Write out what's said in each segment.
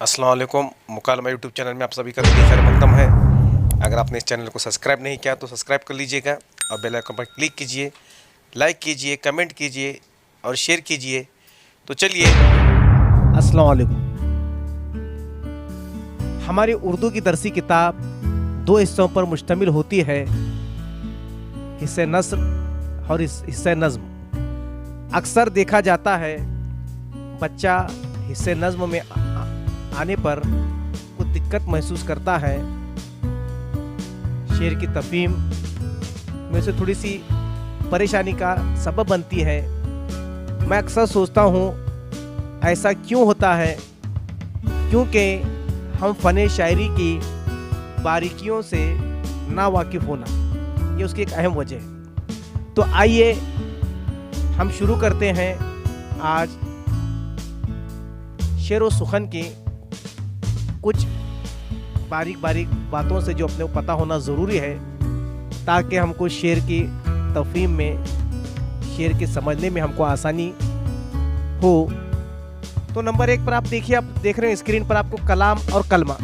अस्सलाम वालेकुम। मुकालमा YouTube channel में आप सभी का दिली खैर मकदम है। अगर आपने इस चैनल को सब्सक्राइब नहीं किया तो सब्सक्राइब कर लीजिएगा और बेल आइकन पर क्लिक कीजिए, लाइक कीजिए, कमेंट कीजिए और शेयर कीजिए। तो चलिए, अस्सलाम वालेकुम। हमारी उर्दू की दरसी किताब दो हिस्सों पर मुश्तमिल होती है, हिस्से नस्र और हिस्से नज़्म। अक्सर देखा जाता है बच्चा हिस्से नज़्म में आने पर कुछ दिक्कत महसूस करता है, शेर की तफहीम में से थोड़ी सी परेशानी का सबब बनती है। मैं अक्सर सोचता हूँ ऐसा क्यों होता है, क्योंकि हम फ़न शायरी की बारीकियों से ना वाकिफ़ होना, ये उसकी एक अहम वजह है। तो आइए हम शुरू करते हैं आज शेर व सुखन की कुछ बारीक बारीक बातों से जो अपने को पता होना ज़रूरी है, ताकि हमको शेर की तफहीम में, शेर के समझने में हमको आसानी हो। तो नंबर 1 पर आप देखिए, आप देख रहे हैं स्क्रीन पर आपको कलाम और कलमा।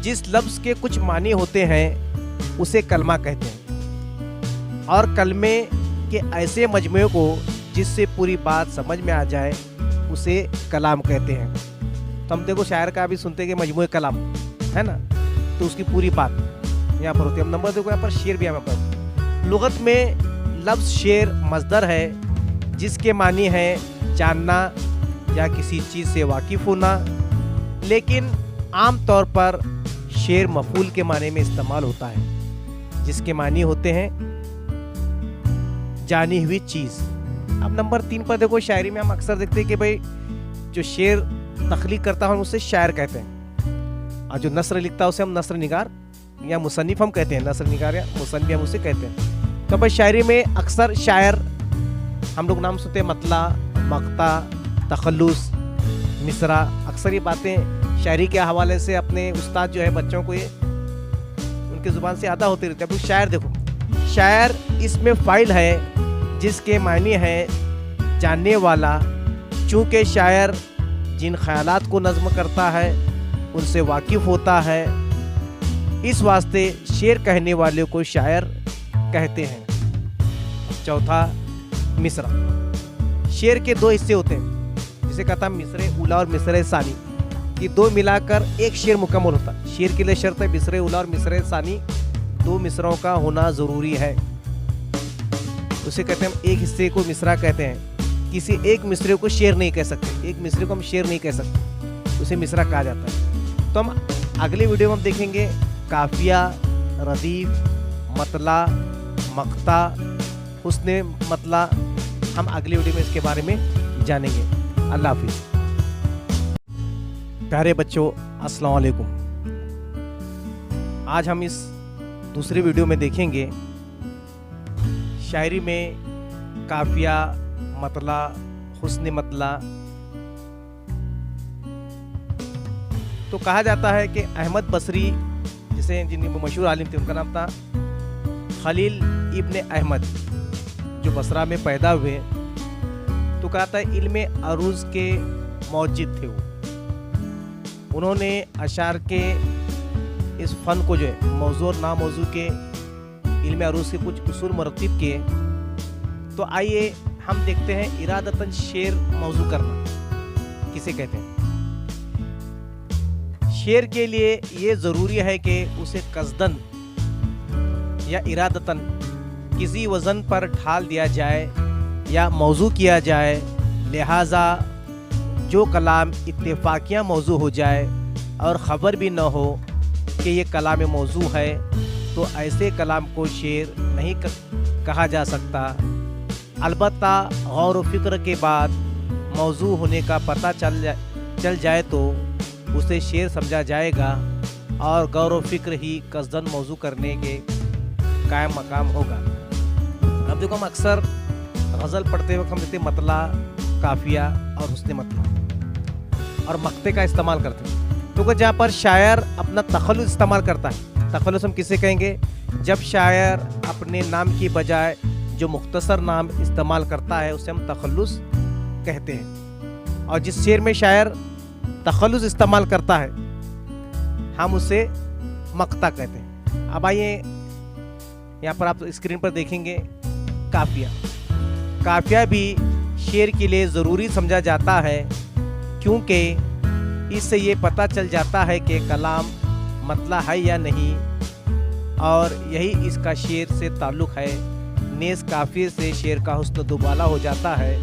जिस लफ्ज़ के कुछ मानी होते हैं उसे कलमा कहते हैं, और कलमे के ऐसे मजमूए को जिससे पूरी बात समझ में आ जाए उसे कलाम कहते हैं। तो हम देखो शायर का भी सुनते हैं कि मजमूए कलाम है ना, तो उसकी पूरी बात यहाँ पर होती है। अब नंबर देखो, यहाँ पर शेर भी यहाँ पर लुगत में लफ्ज़ शेर मज़दर है जिसके मानी है जानना या किसी चीज़ से वाकिफ़ होना, लेकिन आम तौर पर शेर मफूल के माने में इस्तेमाल होता है, जिसके मानी होते हैं जानी हुई चीज़। अब नंबर 3 पर देखो, शायरी में हम अक्सर देखते हैं कि भाई जो शेर तख्लीक करता है उसे शायर कहते हैं, और जो नस्र लिखता है उसे हम नस्र निगार या मुसन्निफ हम कहते हैं। नस्र निगार या मुसन्निफ हम उसे कहते हैं। तो भाई शायरी में अक्सर शायर हम लोग नाम सुनते हैं, मतला, मक्ता, तखल्लुस, मिसरा। अक्सर ये बातें शायरी के हवाले से अपने उस्ताद जो है बच्चों को ये उनकी ज़ुबान से अदा होती रहती है। अब शायर देखो, शायर इसमें फ़ाइल है जिसके मायने है जानने वाला, चूँकि शायर जिन ख्यालात को नज़्म करता है उनसे वाकिफ़ होता है, इस वास्ते शेर कहने वाले को शायर कहते हैं। चौथा, मिसरा। शेर के 2 हिस्से होते हैं, जिसे कहता है मिसरे उला और मिसरे सानी। ये 2 मिलाकर एक शेर मुकम्मल होता है। शेर के लिए शर्त है मिसरे उला और मिसरे सानी 2 मिसरों का होना ज़रूरी है। उसे कहते हैं, हम एक हिस्से को मिसरा कहते हैं। किसी एक मिसरे को शेर नहीं कह सकते, एक मिसरे को हम शेर नहीं कह सकते, उसे मिसरा कहा जाता है। तो हम अगले वीडियो में हम देखेंगे काफिया, रदीफ, मतला, मक्ता, हुस्ने मतला। हम अगले वीडियो में इसके बारे में जानेंगे। अल्लाह हाफिज़। प्यारे बच्चों, अस्सलाम वालेकुम। आज हम इस दूसरे वीडियो में देखेंगे शायरी में काफिया, मतला, हुस्न मतला। तो कहा जाता है कि अहमद बसरी, जिसे जिनके मशहूर आलिम थे, उनका नाम था खलील इब्न अहमद, जो बसरा में पैदा हुए। तो कहता है इल्म अरूज के मौजिद थे वो। उन्होंने अशार के इस फ़न को जो है मौजू और नामौजू के इल्म अरूज के कुछ उसूल मरतब किए। तो आइए हम देखते हैं इरादतन शेर मौजू करना किसे कहते हैं। शेर के लिए ये ज़रूरी है कि उसे कस्दन या इरादतन किसी वज़न पर ढाल दिया जाए या मौजू किया जाए, लिहाजा जो कलाम इत्तेफाकिया मौजू हो जाए और ख़बर भी न हो कि ये कलाम मौजू है, तो ऐसे कलाम को शेर नहीं कहा जा सकता। अलबत्ता गौर व फिक्र के बाद मौजू होने का पता चल जाए तो उसे शेर समझा जाएगा, और गौर व फिक्र ही कसदन मौजू करने के कायम मकाम होगा। अब देखो, हम अक्सर गज़ल पढ़ते वक्त हम देखते मतला, काफिया और हुस्न मतला और मक्ते का इस्तेमाल करते हैं। तो जहाँ पर शायर अपना तखल्लुस इस्तेमाल करता है, तखल्लुस हम किसे कहेंगे? जब शायर अपने नाम की बजाय जो मुख्तसर नाम इस्तेमाल करता है उसे हम तखल्लुस कहते हैं। और जिस शेर में शायर तखल्लुस इस्तेमाल करता है हम उसे मक्ता कहते हैं। अब आइए यहाँ पर आप स्क्रीन पर देखेंगे काफिया। काफिया भी शेर के लिए ज़रूरी समझा जाता है क्योंकि इससे ये पता चल जाता है कि कलाम मतला है या नहीं, और यही इसका शेर से ताल्लुक़ है। नेज़ काफिए से शेर का हुस्न दुबाला हो जाता है।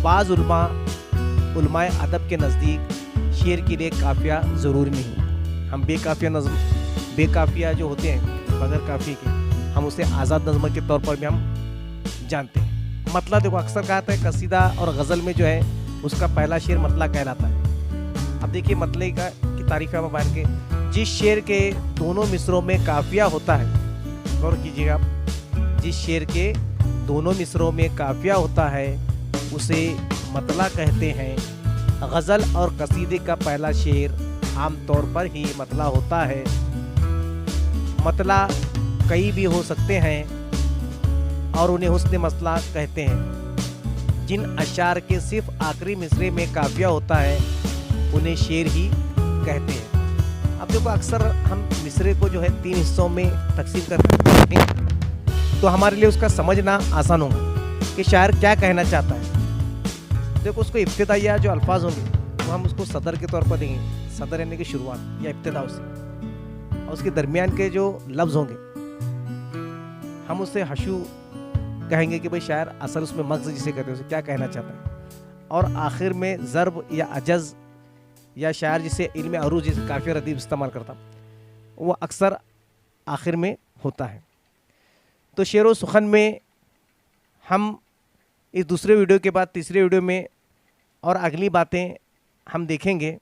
बाज़ उलमाए अदब के नज़दीक शेर के लिए काफिया ज़रूरी नहीं। हम बेकाफिया जो होते हैं बगैर काफिए के, हम उसे आज़ाद नज़्म के तौर पर भी हम जानते हैं। मतला देखो अक्सर कहा जाता है कसीदा और गज़ल में जो है उसका पहला शेर मतला कहलाता है। अब देखिए मतले की तारीफ़ है बयान के, जिस शेर के दोनों मिसरों में काफिया होता है, गौर कीजिएगा आप, जिस शेर के दोनों मिसरों में काफिया होता है उसे मतला कहते हैं। गज़ल और कसीदे का पहला शेर आम तौर पर ही मतला होता है। मतला कई भी हो सकते हैं और उन्हें हुस्न मतला कहते हैं। जिन अशार के सिर्फ आखिरी मिसरे में काफिया होता है उन्हें शेर ही कहते हैं। अब देखो अक्सर हम मिसरे को जो है 3 हिस्सों में तकसीम करते हैं तो हमारे लिए उसका समझना आसान होगा कि शायर क्या कहना चाहता है। देखो उसको इब्तिदाइया जो अल्फाज होंगे तो हम उसको सदर के तौर पर देंगे, सदर यानी कि शुरुआत या इब्तिदा उसे, और उसके दरमियान के जो लफ्ज़ होंगे हम उससे हशू कहेंगे कि भाई शायर असल उसमें मग़ज़ जिसे कहते हैं उसे क्या कहना चाहता है, और आखिर में ज़र्ब या अजज़ या शायर जिसे इल्म अरूज जिसे काफ़िया रदीफ इस्तेमाल करता वो अक्सर आखिर में होता है। तो शेर व सुखन में हम इस दूसरे वीडियो के बाद तीसरे वीडियो में और अगली बातें हम देखेंगे।